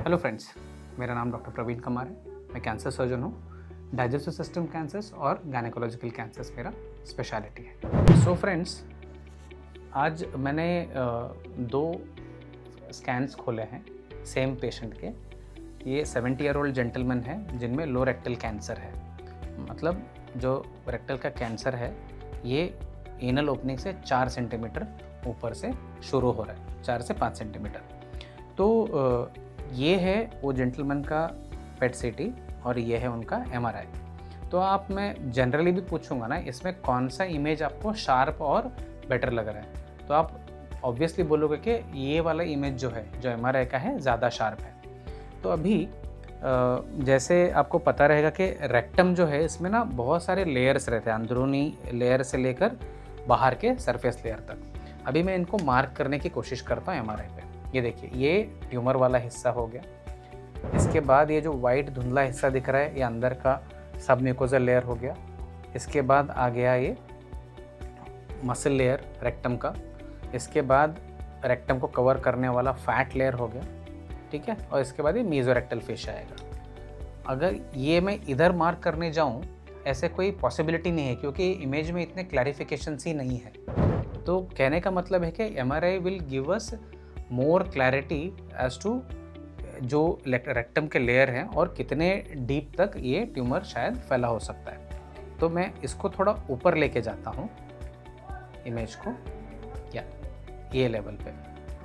Hello friends, मेरा नाम doctor Praveen Kumar है। मैं कैंसर सर्जन हूँ। डाइजेस्टिव सिस्टम कैंसर्स और गायनेकोलॉजिकल कैंसर्स मेरा स्पेशलिटी है। सो फ्रेंड्स, आज मैंने दो स्कैन्स खोले हैं सेम पेशेंट के। ये 70 ईयर ओल्ड जेंटलमैन है जिनमें लो रेक्टल कैंसर है। मतलब जो रेक्टल का कैंसर है ये एनल ओपनिंग से 4 सेंटीमीटर ऊपर से शुरू हो रहा है, 4 से 5 सेंटीमीटर। तो ये है वो जेंटलमैन का पेट सीटी और ये है उनका एमआरआई। तो आप मैं जनरली भी पूछूंगा ना, इसमें कौन सा इमेज आपको शार्प और बेटर लग रहा है, तो आप ऑब्वियसली बोलोगे कि ये वाला इमेज जो है, जो एमआरआई का है, ज़्यादा शार्प है। तो अभी जैसे आपको पता रहेगा कि रेक्टम जो है इसमें ना बहुत सारे लेयर्स रहते हैं, अंदरूनी लेयर से लेकर बाहर के सरफेस लेयर तक। अभी मैं इनको मार्क करने की कोशिश करता हूँ एमआरआई पे। ये देखिए, ये ट्यूमर वाला हिस्सा हो गया। इसके बाद ये जो वाइट धुंधला हिस्सा दिख रहा है ये अंदर का सबम्यूकोजल लेयर हो गया। इसके बाद आ गया ये मसल लेयर रेक्टम का। इसके बाद रेक्टम को कवर करने वाला फैट लेयर हो गया, ठीक है। और इसके बाद ये मीजोरेक्टल फेशिया आएगा। अगर ये मैं इधर मार्क करने जाऊँ, ऐसे कोई पॉसिबिलिटी नहीं है क्योंकि इमेज में इतने क्लैरिफिकेशंस ही नहीं है। तो कहने का मतलब है कि MRI will give us more clarity as to जो रेक्टम के लेयर हैं और कितने डीप तक ये ट्यूमर शायद फैला हो सकता है। तो मैं इसको थोड़ा ऊपर लेके जाता हूँ इमेज को, या ये लेवल पे,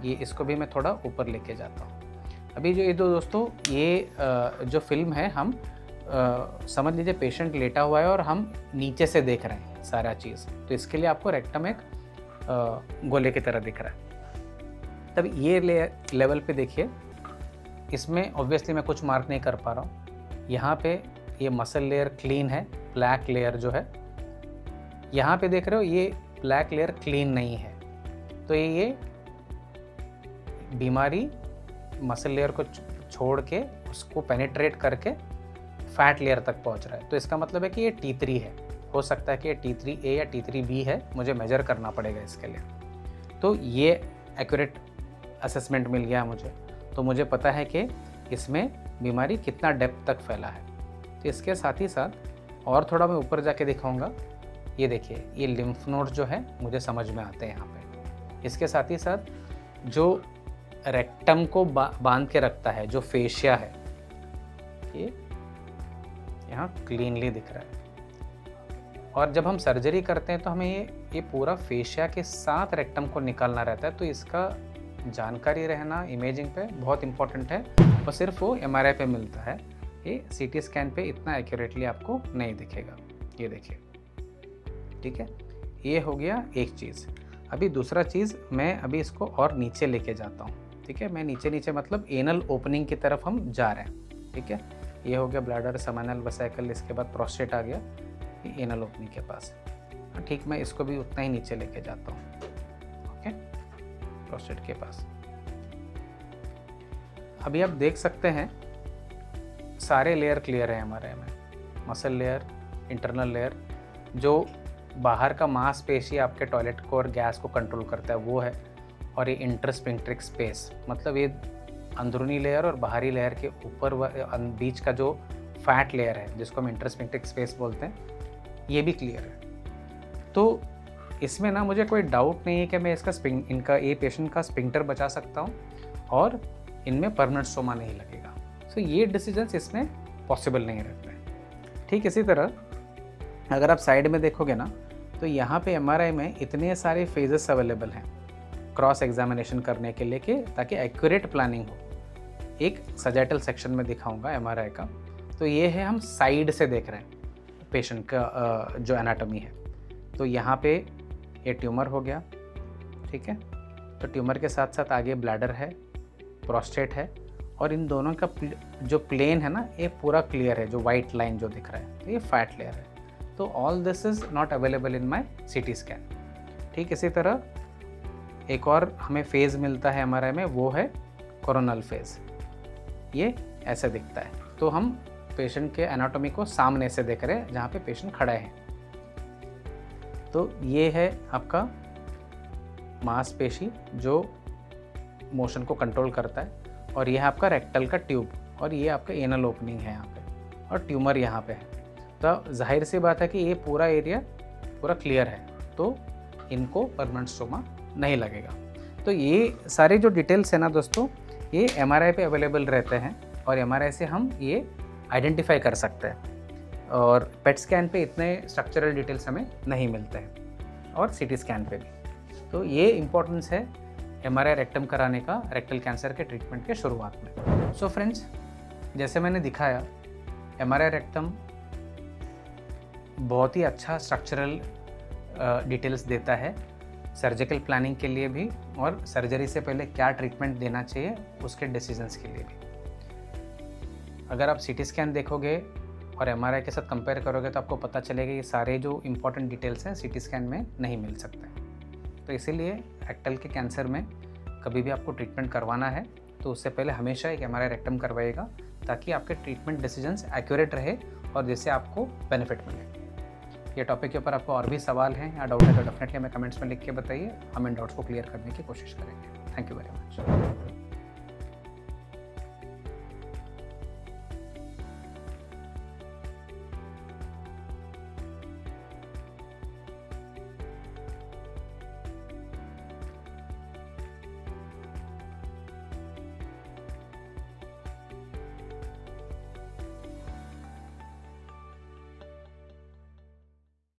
ये इसको भी मैं थोड़ा ऊपर लेके जाता हूँ। अभी जो ये दो दोस्तों, ये जो फिल्म है, हम समझ लीजिए पेशेंट लेटा हुआ है और हम नीचे से देख रहे हैं सारा चीज़। तो इसके लिए आपको रेक्टम एक गोले की तरह दिख रहा है। तब ये लेवल पे देखिए, इसमें ऑब्वियसली मैं कुछ मार्क नहीं कर पा रहा हूँ। यहाँ पे ये मसल लेयर क्लीन है, ब्लैक लेयर जो है यहाँ पे देख रहे हो, ये ब्लैक लेयर क्लीन नहीं है। तो ये बीमारी मसल लेयर को छोड़ के उसको पेनिट्रेट करके फैट लेयर तक पहुँच रहा है। तो इसका मतलब है कि ये T3 है। हो सकता है कि ये T3A या T3B है, मुझे मेजर करना पड़ेगा इसके लिए। तो ये एक्यूरेट असेसमेंट मिल गया मुझे। तो मुझे पता है कि इसमें बीमारी कितना डेप्थ तक फैला है। तो इसके साथ ही साथ और थोड़ा मैं ऊपर जाके दिखाऊंगा। ये देखिए, ये लिम्फ नोड्स जो है मुझे समझ में आते हैं यहाँ पे। इसके साथ ही साथ जो रेक्टम को बांध के रखता है, जो फेशिया है, ये यहाँ क्लीनली दिख रहा है। और जब हम सर्जरी करते हैं तो हमें ये पूरा फेशिया के साथ रेक्टम को निकालना रहता है। तो इसका जानकारी रहना इमेजिंग पे बहुत इंपॉर्टेंट है और सिर्फ वो एमआरआई पे मिलता है। ये सीटी स्कैन पे इतना एक्यूरेटली आपको नहीं दिखेगा। ये देखिए, ठीक है। ये हो गया एक चीज़। अभी दूसरा चीज़, मैं अभी इसको और नीचे लेके जाता हूँ, ठीक है। मैं नीचे नीचे मतलब एनल ओपनिंग की तरफ हम जा रहे हैं, ठीक है। ये हो गया ब्लैडर, सेमिनल, वेसिकल, इसके बाद प्रोस्टेट आ गया एनल ओपनिंग के पास। ठीक, मैं इसको भी उतना ही नीचे लेके जाता हूँ, ओके, प्रोस्टेट के पास। अभी आप देख सकते हैं सारे लेयर क्लियर है हमारे में। मसल लेयर, इंटरनल लेयर, जो बाहर का मांसपेशी आपके टॉयलेट को और गैस को कंट्रोल करता है वो है। और ये इंटरस्फिंक्ट्रिक स्पेस, मतलब ये अंदरूनी लेयर और बाहरी लेयर के ऊपर बीच का जो फैट लेयर है, जिसको हम इंटरस्फिंक्ट्रिक स्पेस बोलते हैं, ये भी क्लियर है। तो इसमें ना मुझे कोई डाउट नहीं है कि मैं इनका ये पेशेंट का स्पिंक्टर बचा सकता हूँ और इनमें परमानेंट स्टोमा नहीं लगेगा। सो ये डिसीजंस इसमें पॉसिबल नहीं रहता है। ठीक इसी तरह अगर आप साइड में देखोगे ना, तो यहाँ पे एमआरआई में इतने सारे फेजेस अवेलेबल हैं क्रॉस एग्जामिनेशन करने के लिए कि ताकि एक्यूरेट प्लानिंग हो। एक सजैटल सेक्शन में दिखाऊंगा एमआरआई का। तो ये है, हम साइड से देख रहे हैं पेशेंट का जो एनाटॉमी है। तो यहाँ पे ये ट्यूमर हो गया, ठीक है। तो ट्यूमर के साथ साथ आगे ब्लैडर है, प्रोस्टेट है, और इन दोनों का जो प्लेन है ना, ये पूरा क्लियर है, जो वाइट लाइन जो दिख रहा है, तो ये फैट लेयर है। तो all this is not available in my CT scan. ठीक इसी तरह एक और हमें फेज़ मिलता है एमआरआई में, वो है कोरोनल फेज़। ये ऐसे दिखता है। तो हम पेशेंट के एनाटॉमी को सामने से देख रहे हैं, जहाँ पे पेशेंट खड़ा है। तो ये है आपका मांसपेशी जो मोशन को कंट्रोल करता है। और ये है आपका रेक्टल का ट्यूब और ये आपका एनल ओपनिंग है यहाँ पे और ट्यूमर यहाँ पे है। तो जाहिर सी बात है कि ये पूरा एरिया पूरा क्लियर है, तो इनको परमानेंट स्टोमा नहीं लगेगा। तो ये सारे जो डिटेल्स है ना दोस्तों, ये MRI पे अवेलेबल रहते हैं और MRI से हम ये आइडेंटिफाई कर सकते हैं और पेट स्कैन पे इतने स्ट्रक्चरल डिटेल्स हमें नहीं मिलते हैं और CT स्कैन पे भी। तो ये इम्पोर्टेंस है MRI रेक्टम कराने का रेक्टल कैंसर के ट्रीटमेंट के शुरुआत में। सो फ्रेंड्स, जैसे मैंने दिखाया, MRI रेक्टम बहुत ही अच्छा स्ट्रक्चरल डिटेल्स देता है सर्जिकल प्लानिंग के लिए भी और सर्जरी से पहले क्या ट्रीटमेंट देना चाहिए उसके डिसीजंस के लिए भी। अगर आप CT स्कैन देखोगे और MRI के साथ कंपेयर करोगे तो आपको पता चलेगा ये सारे जो इम्पोर्टेंट डिटेल्स हैं CT स्कैन में नहीं मिल सकते। तो इसीलिए रेक्टल के कैंसर में कभी भी आपको ट्रीटमेंट करवाना है तो उससे पहले हमेशा एक MRI रेक्टम करवाइएगा, ताकि आपके ट्रीटमेंट डिसीजंस एक्यूरेट रहे और जिससे आपको बेनिफिट मिले। ये टॉपिक के ऊपर आपको और भी सवाल हैं या डाउट है तो डेफिनेटली हमें कमेंट्स में लिख के बताइए, हम इन डाउट्स को क्लियर करने की कोशिश करेंगे। Thank you very much.